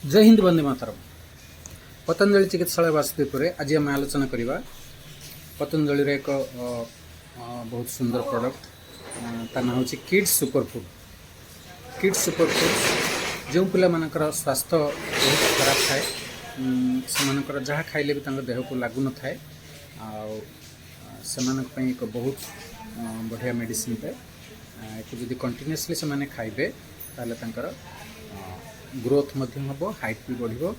जय हिंद वंदे मातरम। पतंजलि चिकित्सालय वासुदेवपुर आज आम आलोचना करवा पतंजलि एक बहुत सुंदर प्रोडक्ट तार ना हूँ kids super food. Kids super food जो पिला मानकर स्वास्थ्य बहुत खराब थाए से जहाँ खाइले भी देह को लागू न थाए से एक बहुत बढ़िया मेडिसिन पे जब कंटिन्यूअसली से खाइबे ताले तांकर ग्रोथ मध्यम हम हाइट भी बढ़ो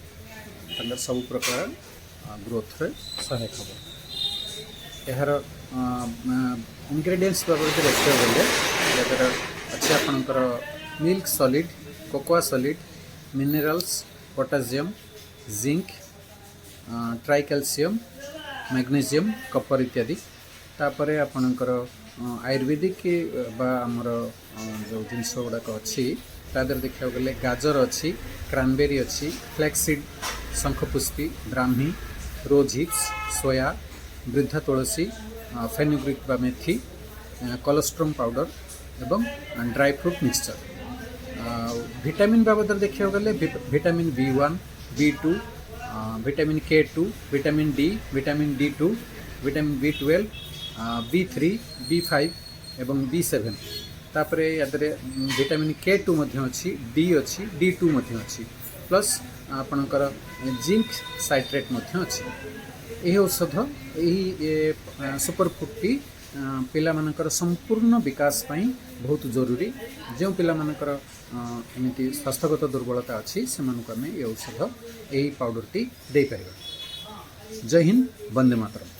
सब प्रकार ग्रोथ रे सहायक हम। यार इनग्रेडिएंट्स बाबद देखा गले अच्छे आपणकर milk solid, cocoa solid, minerals, potassium, zinc, tri calcium, magnesium, copper इत्यादि। तापर आपणकर आयुर्वेदिक बा आमर जो जिनस गुड़ाक अच्छी तादर देखा गले गाजर अच्छी, क्रानबेरी अच्छी, फ्लैक्सीड, शंखपुष्पी, ब्राह्मी, रोज हिप्स, सोया, वृद्धा तुलसी, फेनुग्रीक बा मेथी, कोलेस्ट्रम पाउडर एवं ड्राई फ्रूट मिक्सचर। विटामिन बाबद देखा गले vitamin B1, B2, vitamin K2, vitamin D, vitamin D2, vitamin B12, B3, B5 एवं B7। तापरे यादरे विटामिन K2 मध्य अच्छी, D अच्छी, D2 मध्य अच्छी, प्लस आपणकर जिंक साइट्रेट मध्य अच्छी। यही औषध यही सुपर फूडटी पिला मानकर संपूर्ण विकास पाई बहुत जरूरी। जो पिला मानकर एमती स्वास्थ्यगत दुर्बलता अच्छी से आम ये औषध यही पाउडरटी दे पारिबा। जय हिंद, वंदे मातरम।